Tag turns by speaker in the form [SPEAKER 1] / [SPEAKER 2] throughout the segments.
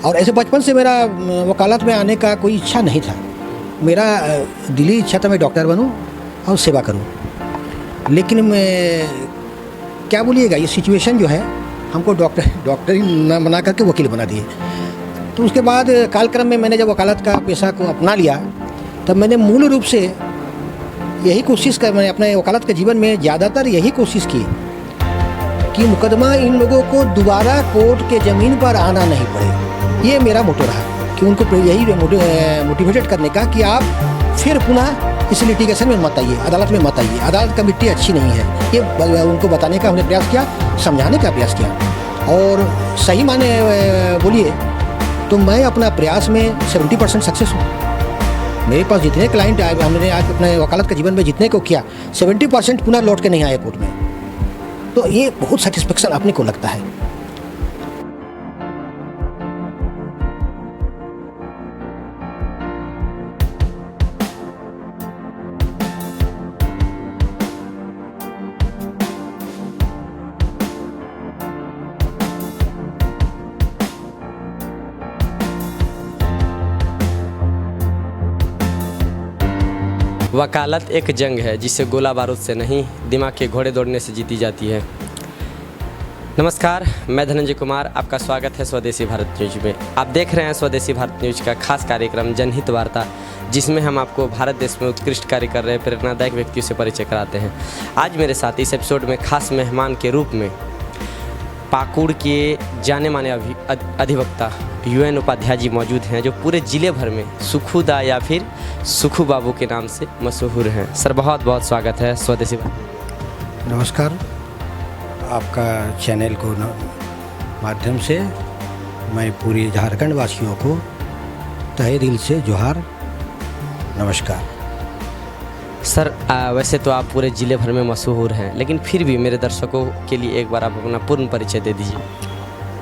[SPEAKER 1] और ऐसे बचपन से मेरा वकालत में आने का कोई इच्छा नहीं था। मेरा दिली इच्छा था मैं डॉक्टर बनूं और सेवा करूं। लेकिन मैं क्या बोलिएगा, ये सिचुएशन जो है हमको डॉक्टर ही ना बना करके वकील बना दिए। तो उसके बाद कालक्रम में मैंने जब वकालत का पेशा को अपना लिया तब मैंने मूल रूप से यही कोशिश कर मैंने अपने वकालत के जीवन में ज़्यादातर यही कोशिश की कि मुकदमा इन लोगों को दोबारा कोर्ट के ज़मीन पर आना नहीं पड़े। ये मेरा मोटो रहा कि उनको यही मोटिवेटेड करने का कि आप फिर पुनः इस लिटिगेशन में मत आइए, अदालत में मत आइए, अदालत का मिट्टी अच्छी नहीं है। ये उनको बताने का हमने प्रयास किया, समझाने का प्रयास किया। और सही माने बोलिए तो मैं अपना प्रयास में 70% सक्सेस हूँ। मेरे पास जितने क्लाइंट आए, हमने आज अपने वकालत के जीवन में जितने को किया 70% पुनः लौट के नहीं आए कोर्ट में। तो ये बहुत सेटिस्फेक्शन अपने को लगता है।
[SPEAKER 2] वकालत एक जंग है जिसे गोला बारूद से नहीं, दिमाग के घोड़े दौड़ने से जीती जाती है। नमस्कार, मैं धनंजय कुमार, आपका स्वागत है स्वदेशी भारत न्यूज में। आप देख रहे हैं स्वदेशी भारत न्यूज का खास कार्यक्रम जनहित वार्ता, जिसमें हम आपको भारत देश में उत्कृष्ट कार्य कर रहे प्रेरणादायक व्यक्तियों से परिचय कराते हैं। आज मेरे साथ इस एपिसोड में खास मेहमान के रूप में पाकुड़ के जाने माने अधिवक्ता UN उपाध्याय जी मौजूद हैं, जो पूरे ज़िले भर में सुखुदा या फिर सुखू बाबू के नाम से मशहूर हैं। सर, बहुत बहुत स्वागत है स्वदेशी।
[SPEAKER 1] नमस्कार, आपका चैनल को माध्यम से मैं पूरे झारखंड वासियों को तहे दिल से जोहार, नमस्कार।
[SPEAKER 2] सर, वैसे तो आप पूरे ज़िले भर में मशहूर हैं, लेकिन फिर भी मेरे दर्शकों के लिए एक बार आप अपना पूर्ण परिचय दे दीजिए।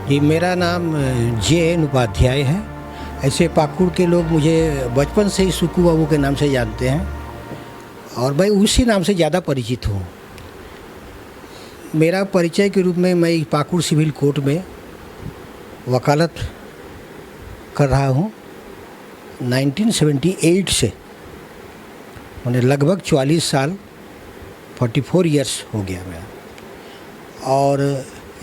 [SPEAKER 1] जी, मेरा नाम JN उपाध्याय है। ऐसे पाकुड़ के लोग मुझे बचपन से ही सुक्कू बाबू के नाम से जानते हैं और मैं उसी नाम से ज़्यादा परिचित हूँ। मेरा परिचय के रूप में मैं पाकुड़ सिविल कोर्ट में वकालत कर रहा हूँ 1978 से। मैंने लगभग 44 साल 44 ईयर्स हो गया मेरा। और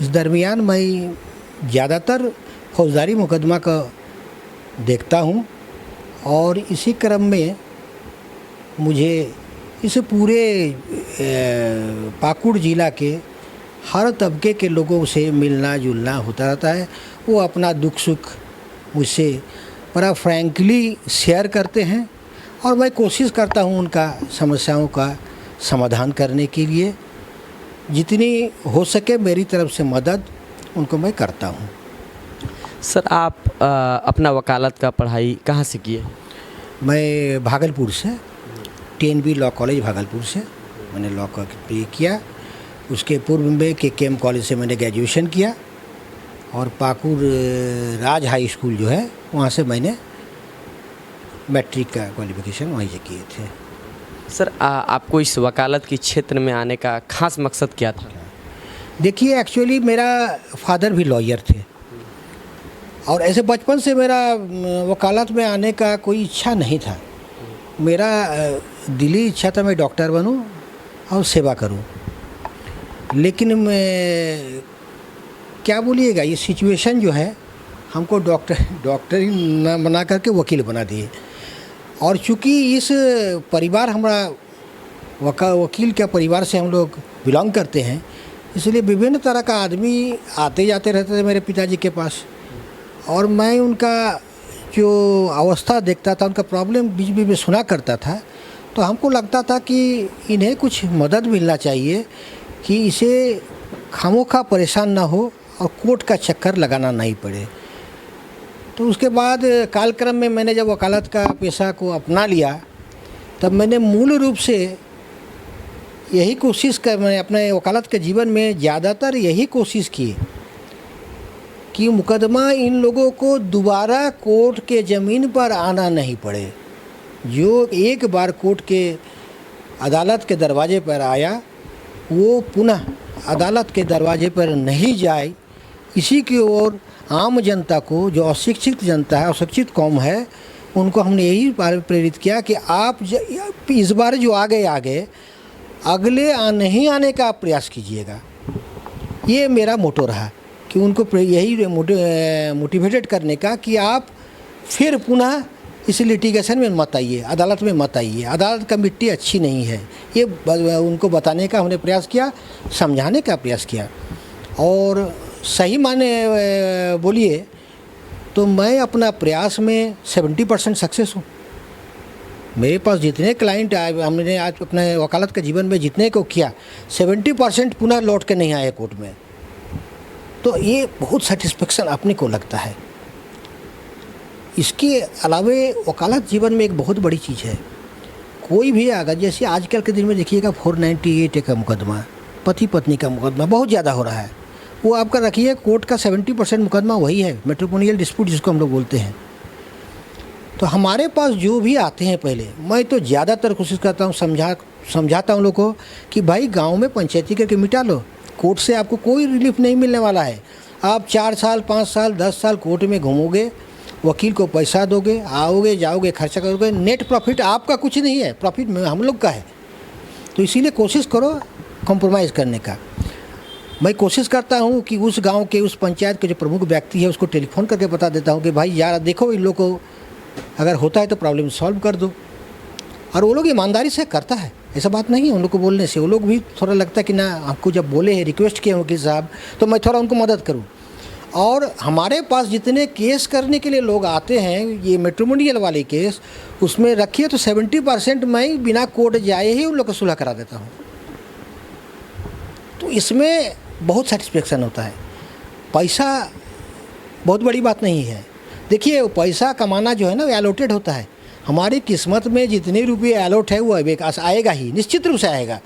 [SPEAKER 1] इस दरमियान मैं ज़्यादातर फौजदारी मुकदमा का देखता हूँ और इसी क्रम में मुझे इस पूरे पाकुड़ ज़िला के हर तबके के लोगों से मिलना जुलना होता रहता है। वो अपना दुख सुख मुझसे बड़ा फ्रैंकली शेयर करते हैं और मैं कोशिश करता हूँ उनका समस्याओं का समाधान करने के लिए जितनी हो सके मेरी तरफ से मदद उनको मैं करता हूँ।
[SPEAKER 2] सर, आप अपना वकालत का पढ़ाई कहाँ से किए?
[SPEAKER 1] मैं भागलपुर से, TNB लॉ कॉलेज भागलपुर से मैंने लॉ का किया। उसके पूर्व में KKM कॉलेज से मैंने ग्रेजुएशन किया और पाकुड़ राज हाई स्कूल जो है वहाँ से मैंने मैट्रिक का क्वालिफिकेशन वहीं से किए थे।
[SPEAKER 2] सर, आपको इस वकालत के क्षेत्र में आने का खास मकसद क्या था?
[SPEAKER 1] देखिए, एक्चुअली मेरा फादर भी लॉयर थे और ऐसे बचपन से मेरा वकालत में आने का कोई इच्छा नहीं था। मेरा दिली इच्छा था मैं डॉक्टर बनूं और सेवा करूं। लेकिन मैं क्या बोलिएगा, ये सिचुएशन जो है हमको डॉक्टर ही ना बना करके वकील बना दिए। और चूँकि इस परिवार हमारा वकील के परिवार से हम लोग बिलोंग करते हैं, इसलिए विभिन्न तरह का आदमी आते जाते रहते थे मेरे पिताजी के पास और मैं उनका जो अवस्था देखता था, उनका प्रॉब्लम बीच बीच में सुना करता था। तो हमको लगता था कि इन्हें कुछ मदद मिलना चाहिए कि इसे खामोखा परेशान ना हो और कोर्ट का चक्कर लगाना नहीं पड़े। तो उसके बाद कालक्रम में मैंने जब वकालत का पेशा को अपना लिया तब मैंने मूल रूप से यही कोशिश कर मैंने अपने वकालत के जीवन में ज़्यादातर यही कोशिश की कि मुकदमा इन लोगों को दोबारा कोर्ट के ज़मीन पर आना नहीं पड़े। जो एक बार कोर्ट के अदालत के दरवाजे पर आया वो पुनः अदालत के दरवाजे पर नहीं जाए, इसी की ओर आम जनता को, जो अशिक्षित जनता है, अशिक्षित कौम है, उनको हमने यही प्रेरित किया कि आप इस बार जो आ गए अगले नहीं आने का आप प्रयास कीजिएगा। ये मेरा मोटो रहा कि उनको यही मोटिवेटेड करने का कि आप फिर पुनः इस लिटिगेशन में मत आइए, अदालत में मत आइए, अदालत का मिट्टी अच्छी नहीं है। ये उनको बताने का हमने प्रयास किया, समझाने का प्रयास किया। और सही माने बोलिए तो मैं अपना प्रयास में 70% सक्सेस हूँ। मेरे पास जितने क्लाइंट आए, हमने आज अपने वकालत के जीवन में जितने को किया, 70% पुनः लौट के नहीं आए कोर्ट में। तो ये बहुत सेटिस्फेक्शन अपने को लगता है। इसके अलावे वकालत जीवन में एक बहुत बड़ी चीज़ है। कोई भी अगर जैसे आजकल के दिन में देखिएगा 498 का मुकदमा, पति पत्नी का मुकदमा बहुत ज़्यादा हो रहा है। वो आपका रखिए कोर्ट का 70% मुकदमा वही है, मैट्रिमोनियल डिस्प्यूट जिसको हम लोग बोलते हैं। तो हमारे पास जो भी आते हैं, पहले मैं तो ज़्यादातर कोशिश करता हूँ, समझाता हूँ लोगों को कि भाई गांव में पंचायती करके मिटा लो, कोर्ट से आपको कोई रिलीफ नहीं मिलने वाला है। आप 4 साल 5 साल 10 साल कोर्ट में घूमोगे, वकील को पैसा दोगे, आओगे जाओगे, खर्चा करोगे, नेट प्रॉफिट आपका कुछ नहीं है, प्रॉफिट हम लोग का है। तो इसीलिए कोशिश करो कॉम्प्रोमाइज़ करने का। मैं कोशिश करता हूँ कि उस गांव के, उस पंचायत के जो प्रमुख व्यक्ति है उसको टेलीफोन करके बता देता हूँ कि भाई यार देखो, इन लोग को अगर होता है तो प्रॉब्लम सॉल्व कर दो। और वो लोग ईमानदारी से करता है, ऐसा बात नहीं है। उन लोग को बोलने से वो लोग भी थोड़ा लगता है कि ना, आपको जब बोले हैं, रिक्वेस्ट किए वकील साहब, तो मैं थोड़ा उनको मदद करूँ। और हमारे पास जितने केस करने के लिए लोग आते हैं, ये मैट्रिमोनियल वाले केस, उसमें रखिए तो 70% मैं बिना कोर्ट जाए ही उन लोग को सुलह करा देता हूँ। तो इसमें बहुत सेटिस्फेक्शन होता है। पैसा बहुत बड़ी बात नहीं है। देखिए, पैसा कमाना जो है ना, वो एलोटेड होता है। हमारी किस्मत में जितने रुपये एलोट है वो आएगा ही, निश्चित रूप से आएगा।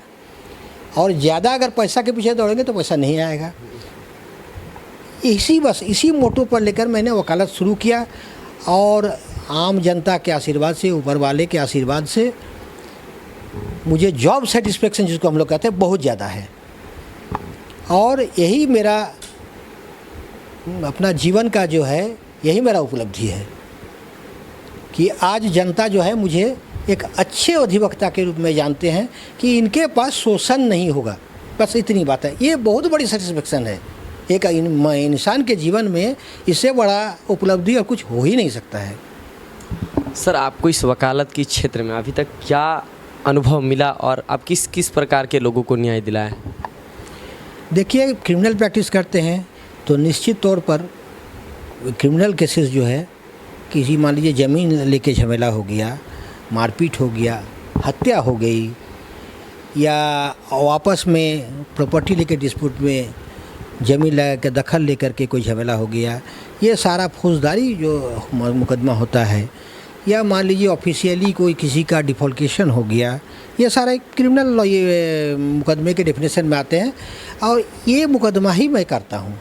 [SPEAKER 1] और ज़्यादा अगर पैसा के पीछे दौड़ेंगे तो पैसा नहीं आएगा। इसी मोटो पर लेकर मैंने वकालत शुरू किया। और आम जनता के आशीर्वाद से, ऊपर वाले के आशीर्वाद से मुझे जॉब सेटिस्फेक्शन जिसको हम लोग कहते हैं बहुत ज़्यादा है। और यही मेरा अपना जीवन का जो है, यही मेरा उपलब्धि है कि आज जनता जो है मुझे एक अच्छे अधिवक्ता के रूप में जानते हैं कि इनके पास शोषण नहीं होगा। बस इतनी बात है। ये बहुत बड़ी सेटिस्फेक्शन है एक इंसान के जीवन में। इससे बड़ा उपलब्धि और कुछ हो ही नहीं सकता है।
[SPEAKER 2] सर, आपको इस वकालत की क्षेत्र में अभी तक क्या अनुभव मिला और आप किस किस प्रकार के लोगों को न्याय दिलाया?
[SPEAKER 1] देखिए, क्रिमिनल प्रैक्टिस करते हैं तो निश्चित तौर पर क्रिमिनल केसेस जो है, किसी मान लीजिए ज़मीन लेके झमेला हो गया, मारपीट हो गया, हत्या हो गई, या आपस में प्रॉपर्टी लेके डिस्प्यूट में ज़मीन लगा के दखल लेकर के कोई झमेला हो गया, ये सारा फौजदारी जो मुकदमा होता है, या मान लीजिए ऑफिशियली कोई किसी का डिफॉल्केशन हो गया, ये सारे क्रिमिनल ये मुकदमे के डेफिनेशन में आते हैं। और ये मुकदमा ही मैं करता हूँ।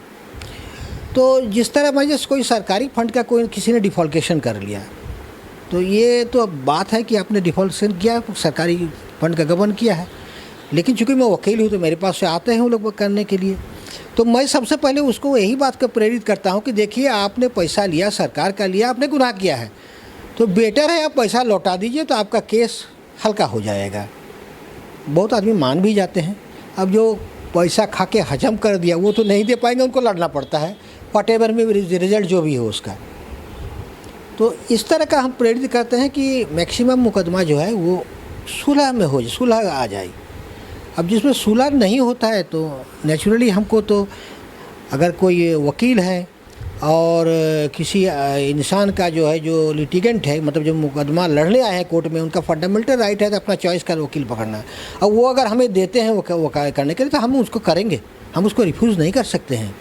[SPEAKER 1] तो जिस तरह मैं जैसे कोई सरकारी फंड का कोई किसी ने डिफॉल्केशन कर लिया, तो ये तो अब बात है कि आपने डिफॉल्केशन किया, सरकारी फंड का गबन किया है। लेकिन चूँकि मैं वकील हूँ तो मेरे पास से आते हैं वो लोग करने के लिए। तो मैं सबसे पहले उसको यही बात का प्रेरित करता हूँ कि देखिए, आपने पैसा लिया, सरकार का लिया, आपने गुनाह किया है, तो बेटर है आप पैसा लौटा दीजिए, तो आपका केस हल्का हो जाएगा। बहुत आदमी मान भी जाते हैं। अब जो पैसा खा के हजम कर दिया वो तो नहीं दे पाएंगे, उनको लड़ना पड़ता है, व्हाटएवर में रिजल्ट जो भी हो उसका। तो इस तरह का हम प्रेरित करते हैं कि मैक्सिमम मुकदमा जो है वो सुलह में हो जाए, सुलह आ जाए। अब जिसमें सुलह नहीं होता है तो नेचुरली हमको तो, अगर कोई वकील है और किसी इंसान का जो है, जो लिटिगेंट है, मतलब जो मुकदमा लड़ने आए हैं कोर्ट में, उनका फंडामेंटल राइट है तो अपना चॉइस का वकील पकड़ना। अब वो अगर हमें देते हैं वो करने के लिए, तो हम उसको करेंगे, हम उसको रिफ्यूज़ नहीं कर सकते हैं।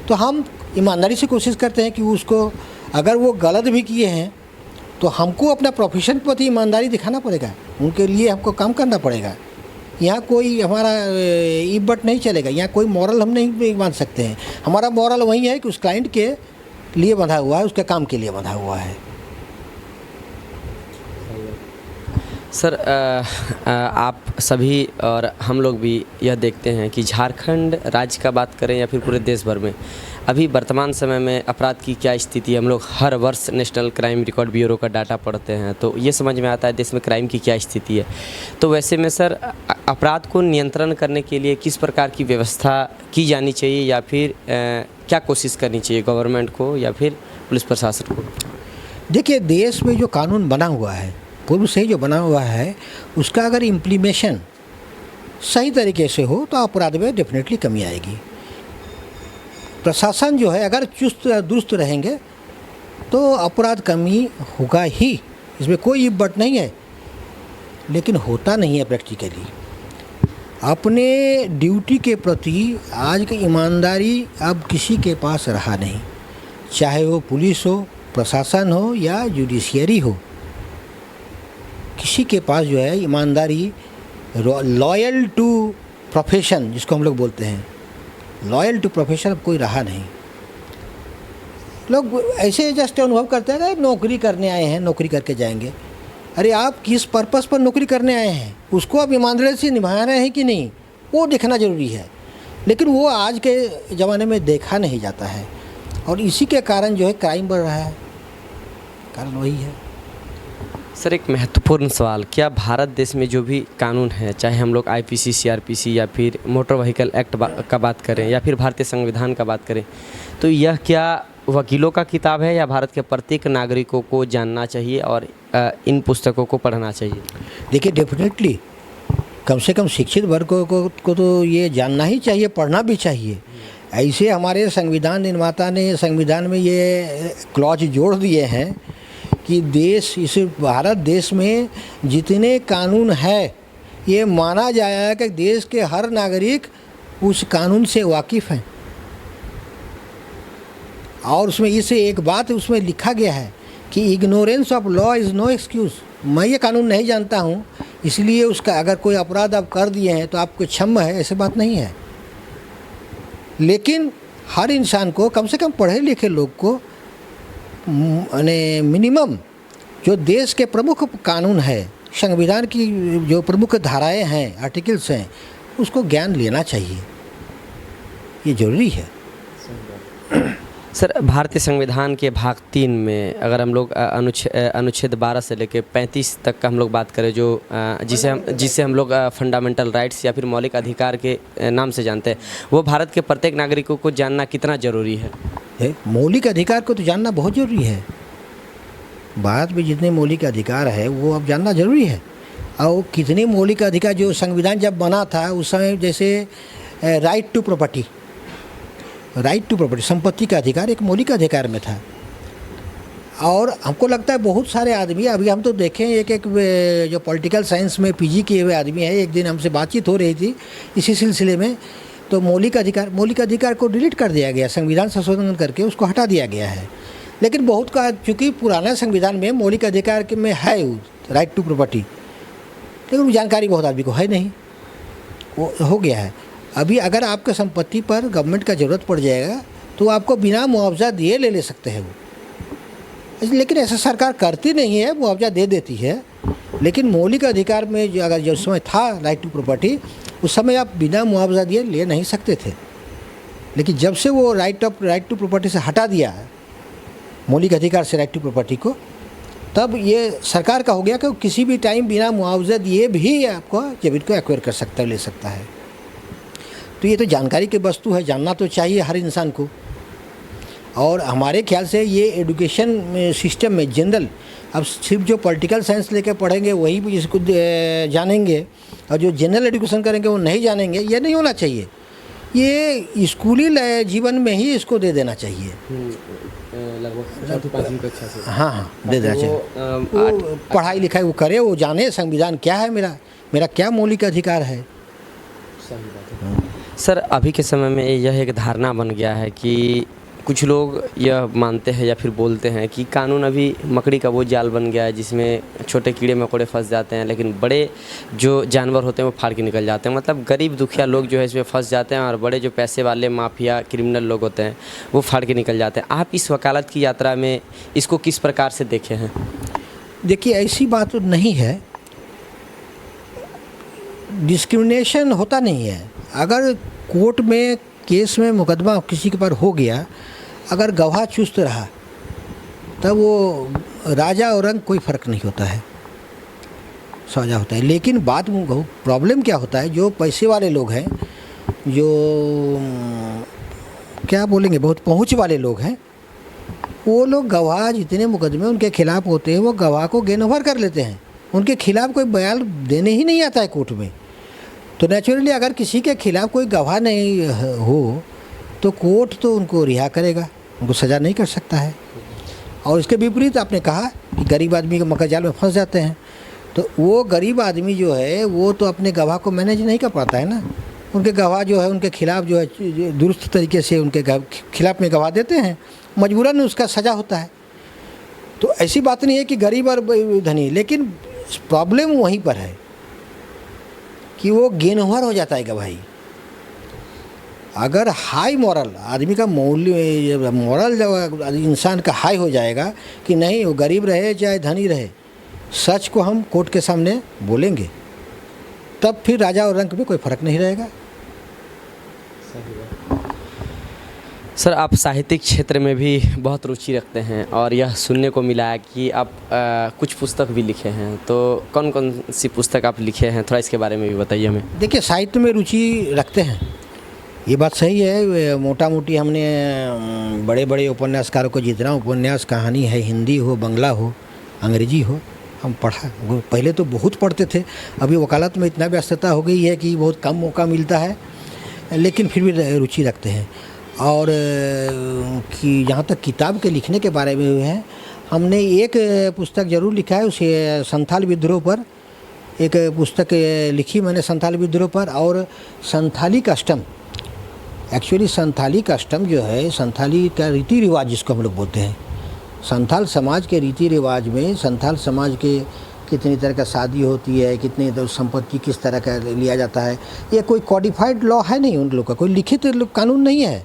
[SPEAKER 1] तो हम ईमानदारी से कोशिश करते हैं कि उसको, अगर वो गलत भी किए हैं तो हमको अपना प्रोफेशन के प्रति ईमानदारी दिखाना पड़ेगा, उनके लिए हमको काम करना पड़ेगा। यहाँ कोई हमारा इबट नहीं चलेगा, यहाँ कोई मॉरल हम नहीं मान सकते हैं। हमारा मॉरल वही है कि उस क्लाइंट के लिए बंधा हुआ है, उसके काम के लिए बंधा हुआ है।
[SPEAKER 2] सर, आप सभी और हम लोग भी यह देखते हैं कि झारखंड राज्य का बात करें या फिर पूरे देश भर में अभी वर्तमान समय में अपराध की क्या स्थिति है? हम लोग हर वर्ष नेशनल क्राइम रिकॉर्ड ब्यूरो का डाटा पढ़ते हैं तो ये समझ में आता है देश में क्राइम की क्या स्थिति है। तो वैसे में सर अपराध को नियंत्रण करने के लिए किस प्रकार की व्यवस्था की जानी चाहिए या फिर क्या कोशिश करनी चाहिए गवर्नमेंट को या फिर पुलिस प्रशासन को?
[SPEAKER 1] देखिए, देश में जो कानून बना हुआ है, पूर्व से ही जो बना हुआ है, उसका अगर इम्प्लीमेशन सही तरीके से हो तो अपराध में डेफिनेटली कमी आएगी। प्रशासन जो है अगर चुस्त दुरुस्त रहेंगे तो अपराध कमी होगा ही, इसमें कोई बट नहीं है। लेकिन होता नहीं है प्रैक्टिकली। अपने ड्यूटी के प्रति आज की ईमानदारी अब किसी के पास रहा नहीं, चाहे वो पुलिस हो, प्रशासन हो या जुडिशियरी हो। किसी के पास जो है ईमानदारी, लॉयल टू प्रोफेशन जिसको हम लोग बोलते हैं, लॉयल टू प्रोफेशन अब कोई रहा नहीं। लोग ऐसे जस्ट अनुभव करते हैं कि नौकरी करने आए हैं, नौकरी करके जाएंगे। अरे आप किस पर्पस पर नौकरी करने आए हैं उसको आप ईमानदारी से निभा रहे हैं कि नहीं, वो देखना ज़रूरी है। लेकिन वो आज के ज़माने में देखा नहीं जाता है और इसी के कारण जो है क्राइम बढ़ रहा है, कारण वही है।
[SPEAKER 2] सर एक महत्वपूर्ण सवाल, क्या भारत देश में जो भी कानून है, चाहे हम लोग आईपीसी, सीआरपीसी या फिर मोटर व्हीकल एक्ट का बात करें या फिर भारतीय संविधान का बात करें, तो यह क्या वकीलों का किताब है या भारत के प्रत्येक नागरिकों को जानना चाहिए और इन पुस्तकों को पढ़ना चाहिए? देखिए,
[SPEAKER 1] डेफिनेटली कम से कम शिक्षित वर्ग को तो ये जानना ही चाहिए, पढ़ना भी चाहिए। ऐसे हमारे संविधान निर्माता ने संविधान में ये क्लॉज जोड़ दिए हैं कि देश, इस भारत देश में जितने कानून है ये माना जाया है कि देश के हर नागरिक उस कानून से वाकिफ़ हैं। और उसमें इसे एक बात उसमें लिखा गया है कि ignorance of law is no excuse. मैं ये कानून नहीं जानता हूँ इसलिए उसका अगर कोई अपराध आप कर दिए हैं तो आपको क्षम्य है, ऐसी बात नहीं है। लेकिन हर इंसान को, कम से कम पढ़े लिखे लोग को, मिनिमम जो देश के प्रमुख कानून है, संविधान की जो प्रमुख धाराएं हैं, आर्टिकल्स हैं, उसको ज्ञान लेना चाहिए, ये ज़रूरी है।
[SPEAKER 2] सर भारतीय संविधान के भाग 3 में अगर हम लोग अनुच्छेद 12 से लेकर 35 तक का हम लोग बात करें, जो जिसे हम लोग फंडामेंटल राइट्स या फिर मौलिक अधिकार के नाम से जानते हैं, वो भारत के प्रत्येक नागरिकों को जानना कितना ज़रूरी है?
[SPEAKER 1] मौलिक अधिकार को तो जानना बहुत ज़रूरी है। भारत में जितने मौलिक अधिकार है वो अब जानना ज़रूरी है। और कितने मौलिक अधिकार, जो संविधान जब बना था उस समय, जैसे राइट टू प्रॉपर्टी, संपत्ति का अधिकार एक मौलिक अधिकार में था। और हमको लगता है बहुत सारे आदमी, अभी हम तो देखें एक जो पॉलिटिकल साइंस में पीजी किए हुए आदमी है, एक दिन हमसे बातचीत हो रही थी इसी सिलसिले में, तो मौलिक अधिकार को डिलीट कर दिया गया, संविधान संशोधन करके उसको हटा दिया गया है। लेकिन बहुत का, चूँकि पुराना संविधान में मौलिक अधिकार के में है राइट टू प्रॉपर्टी, लेकिन वो जानकारी बहुत आदमी को है नहीं, वो हो गया है। अभी अगर आपके संपत्ति पर गवर्नमेंट का ज़रूरत पड़ जाएगा तो आपको बिना मुआवजा दिए ले सकते हैं वो। लेकिन ऐसा सरकार करती नहीं है, मुआवजा दे देती है। लेकिन मौलिक अधिकार में जो अगर जो समय था राइट टू प्रॉपर्टी, उस समय आप बिना मुआवजा दिए ले नहीं सकते थे। लेकिन जब से वो राइट टू प्रॉपर्टी से हटा दिया, मौलिक अधिकार से राइट टू प्रॉपर्टी को, तब ये सरकार का हो गया कि किसी भी टाइम बिना मुआवजा दिए भी आपको ज़मीन को एक्वायर कर सकता है, ले सकता है। तो ये तो जानकारी की वस्तु है, जानना तो चाहिए हर इंसान को। और हमारे ख्याल से ये एजुकेशन सिस्टम में जनरल, अब सिर्फ जो पॉलिटिकल साइंस लेके पढ़ेंगे वही भी इसको जानेंगे और जो जनरल एजुकेशन करेंगे वो नहीं जानेंगे, ये नहीं होना चाहिए। ये स्कूली जीवन में ही इसको दे देना चाहिए, लगभग 4-5 कक्षा से। हाँ, दे देना चाहिए। वो पढ़ाई लिखाई वो करे, वो जाने संविधान क्या है, मेरा क्या मौलिक अधिकार है।
[SPEAKER 2] सर अभी के समय में यह एक धारणा बन गया है कि कुछ लोग यह मानते हैं या फिर बोलते हैं कि कानून अभी मकड़ी का वो जाल बन गया है जिसमें छोटे कीड़े मकोड़े फंस जाते हैं, लेकिन बड़े जो जानवर होते हैं वो फाड़ के निकल जाते हैं। मतलब गरीब दुखिया लोग जो है इसमें फंस जाते हैं और बड़े जो पैसे वाले माफिया क्रिमिनल लोग होते हैं वो फाड़ के निकल जाते हैं। आप इस वकालत की यात्रा में इसको किस प्रकार से देखे हैं?
[SPEAKER 1] देखिए, ऐसी बात तो नहीं है, डिस्क्रिमिनेशन होता नहीं है। अगर कोर्ट में केस में मुकदमा किसी के पर हो गया, अगर गवाह चुस्त रहा तब वो राजा और रंग कोई फ़र्क नहीं होता है, सजा होता है। लेकिन बात प्रॉब्लम क्या होता है, जो पैसे वाले लोग हैं, जो क्या बोलेंगे, बहुत पहुंच वाले लोग हैं, वो लोग गवाह जितने मुकदमे उनके खिलाफ़ होते हैं वो गवाह को गेन ओवर कर लेते हैं, उनके खिलाफ़ कोई बयान देने ही नहीं आता है कोर्ट में। तो नेचुरली अगर किसी के खिलाफ़ कोई गवाह नहीं हो तो कोर्ट तो उनको रिहा करेगा, उनको सज़ा नहीं कर सकता है। और इसके विपरीत आपने कहा कि गरीब आदमी के मकर जाल में फंस जाते हैं, तो वो गरीब आदमी जो है वो तो अपने गवाह को मैनेज नहीं कर पाता है ना। उनके गवाह जो है उनके खिलाफ़ जो है दुरुस्त तरीके से उनके खिलाफ़ में गवाह देते हैं, मजबूरन उसका सज़ा होता है। तो ऐसी बात नहीं है कि गरीब और धनी, लेकिन प्रॉब्लम वहीं पर है कि वो गेन ओवर हो जाता है गवाही। अगर हाई मॉरल आदमी का मॉरल जब इंसान का हाई हो जाएगा कि नहीं, वो गरीब रहे चाहे धनी रहे, सच को हम कोर्ट के सामने बोलेंगे, तब फिर राजा और रंक में कोई फ़र्क नहीं रहेगा।
[SPEAKER 2] सर, आप साहित्यिक क्षेत्र में भी बहुत रुचि रखते हैं और यह सुनने को मिला है कि आप कुछ पुस्तक भी लिखे हैं, तो कौन कौन सी पुस्तक आप लिखे हैं, थोड़ा इसके बारे में भी बताइए हमें।
[SPEAKER 1] देखिए, साहित्य में रुचि रखते हैं, ये बात सही है। मोटा मोटी हमने बड़े बड़े उपन्यासकारों को जितना उपन्यास कहानी है, हिंदी हो, बंगला हो, अंग्रेजी हो, हम पढ़ा। पहले तो बहुत पढ़ते थे, अभी वकालत में इतना व्यस्तता हो गई है कि बहुत कम मौका मिलता है, लेकिन फिर भी रुचि रखते हैं। और कि जहाँ तक किताब के लिखने के बारे में है, हमने एक पुस्तक ज़रूर लिखा है, उसे संथाल विद्रोह पर एक पुस्तक लिखी मैंने, संथाल विद्रोह पर। और Santhali custom, actually Santhali custom जो है, संथाली का रीति रिवाज जिसको हम लोग बोलते हैं, संथाल समाज के रीति रिवाज में संथाल समाज के कितनी तरह का शादी होती है, कितनी संपत्ति किस तरह का लिया जाता है, ये कोई कॉडिफाइड लॉ है नहीं उन लोग का, कोई लिखित कानून नहीं है।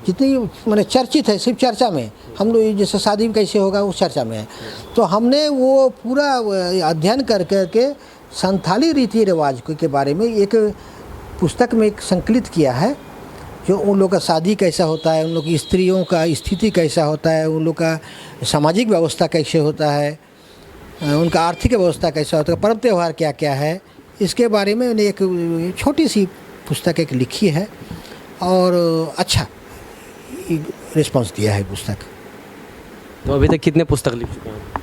[SPEAKER 1] जितनी मैंने चर्चित है, सिर्फ चर्चा में, हम लोग जैसे शादी कैसे होगा वो चर्चा में है। तो हमने वो पूरा अध्ययन कर करके संथाली रीति रिवाज के बारे में एक पुस्तक में एक संकलित किया है, जो उन लोग का शादी कैसा होता है, उन लोग की स्त्रियों का स्थिति कैसा होता है, उन लोग का सामाजिक व्यवस्था कैसे होता है, उनका आर्थिक व्यवस्था कैसा होता है, पर्व त्यौहार क्या क्या है, इसके बारे में मैंने एक छोटी सी पुस्तक एक लिखी है और अच्छा रिस्पांस दिया है पुस्तक।
[SPEAKER 2] तो अभी तक कितने पुस्तक लिख चुके हैं?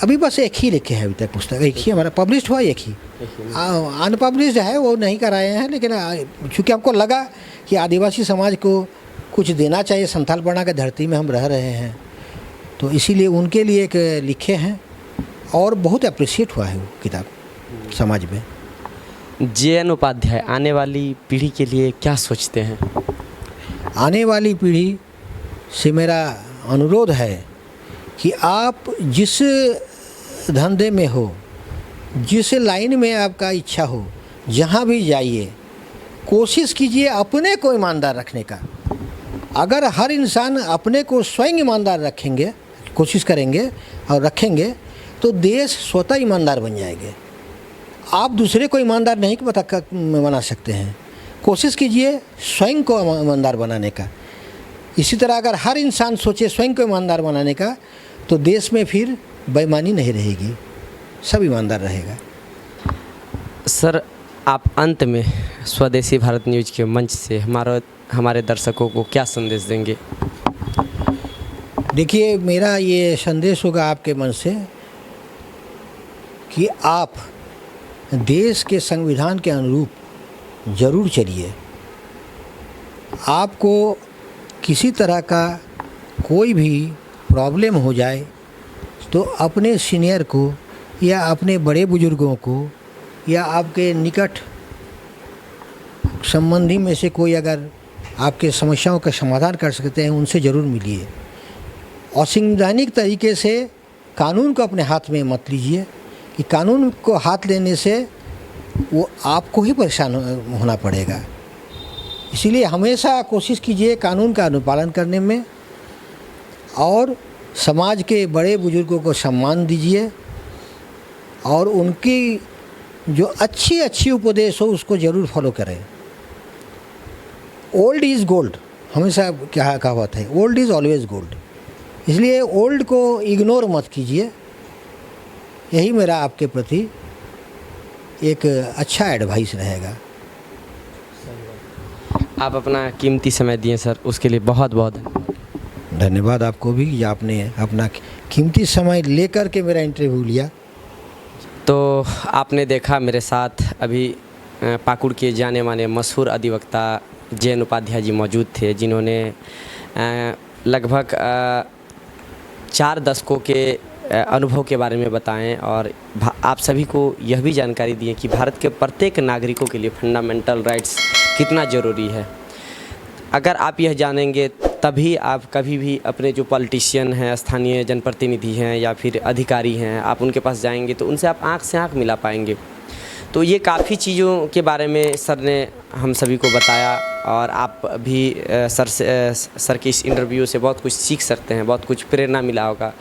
[SPEAKER 1] अभी बस एक ही लिखे हैं, अभी तक पुस्तक एक ही हमारा पब्लिश्ड हुआ, एक ही। अनपब्लिश्ड है वो नहीं कराए हैं, लेकिन चूँकि हमको लगा कि आदिवासी समाज को कुछ देना चाहिए, संथाल पढ़ना की धरती में हम रह रहे हैं, तो इसीलिए उनके लिए एक लिखे हैं और बहुत अप्रिशिएट हुआ है वो किताब समाज में।
[SPEAKER 2] JN उपाध्याय आने वाली पीढ़ी के लिए क्या सोचते हैं?
[SPEAKER 1] आने वाली पीढ़ी से मेरा अनुरोध है कि आप जिस धंधे में हो, जिस लाइन में आपका इच्छा हो, जहाँ भी जाइए, कोशिश कीजिए अपने को ईमानदार रखने का। अगर हर इंसान अपने को स्वयं ईमानदार रखेंगे, कोशिश करेंगे और रखेंगे, तो देश स्वतः ईमानदार बन जाएंगे। आप दूसरे को ईमानदार नहीं बना सकते हैं, कोशिश कीजिए स्वयं को ईमानदार बनाने का। इसी तरह अगर हर इंसान सोचे स्वयं को ईमानदार बनाने का, तो देश में फिर बेईमानी नहीं रहेगी, सब ईमानदार रहेगा।
[SPEAKER 2] सर, आप अंत में स्वदेशी भारत न्यूज़ के मंच से हमारे दर्शकों को क्या संदेश देंगे?
[SPEAKER 1] देखिए, मेरा ये संदेश होगा आपके मन से कि आप देश के संविधान के अनुरूप ज़रूर चलिए। आपको किसी तरह का कोई भी प्रॉब्लम हो जाए तो अपने सीनियर को या अपने बड़े बुजुर्गों को या आपके निकट संबंधी में से कोई अगर आपके समस्याओं का समाधान कर सकते हैं, उनसे ज़रूर मिलिए। और संवैधानिक तरीके से कानून को अपने हाथ में मत लीजिए कि कानून को हाथ लेने से वो आपको ही परेशान होना पड़ेगा। इसीलिए हमेशा कोशिश कीजिए कानून का अनुपालन करने में, और समाज के बड़े बुजुर्गों को सम्मान दीजिए और उनकी जो अच्छी उपदेश हो उसको ज़रूर फॉलो करें। ओल्ड इज़ गोल्ड, हमेशा क्या कहावत है, ओल्ड इज़ ऑलवेज गोल्ड। इसलिए ओल्ड को इग्नोर मत कीजिए, यही मेरा आपके प्रति एक अच्छा एडवाइस रहेगा।
[SPEAKER 2] आप अपना कीमती समय दिए सर, उसके लिए बहुत बहुत धन्यवाद।
[SPEAKER 1] धन्यवाद आपको भी, या आपने अपना कीमती समय लेकर के मेरा इंटरव्यू लिया।
[SPEAKER 2] तो आपने देखा मेरे साथ अभी पाकुड़ के जाने माने मशहूर अधिवक्ता जयन उपाध्याय जी मौजूद थे, जिन्होंने लगभग 4 दशकों के अनुभव के बारे में बताएं और आप सभी को यह भी जानकारी दी कि भारत के प्रत्येक नागरिकों के लिए फंडामेंटल राइट्स कितना ज़रूरी है। अगर आप यह जानेंगे तभी आप कभी भी अपने जो पॉलिटिशियन हैं, स्थानीय जनप्रतिनिधि हैं या फिर अधिकारी हैं, आप उनके पास जाएंगे तो उनसे आप आँख से आँख मिला पाएंगे। तो ये काफ़ी चीज़ों के बारे में सर ने हम सभी को बताया और आप भी सर के इस इंटरव्यू से बहुत कुछ सीख सकते हैं, बहुत कुछ प्रेरणा मिला होगा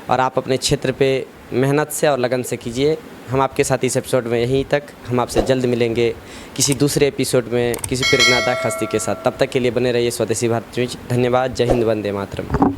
[SPEAKER 2] और आप अपने क्षेत्र पे मेहनत से और लगन से कीजिए। हम आपके साथ इस एपिसोड में यहीं तक, हम आपसे जल्द मिलेंगे किसी दूसरे एपिसोड में किसी प्रेरणादायक हस्ती के साथ। तब तक के लिए बने रहिए स्वदेशी भारत न्यूज। धन्यवाद। जय हिंद, वंदे मातरम।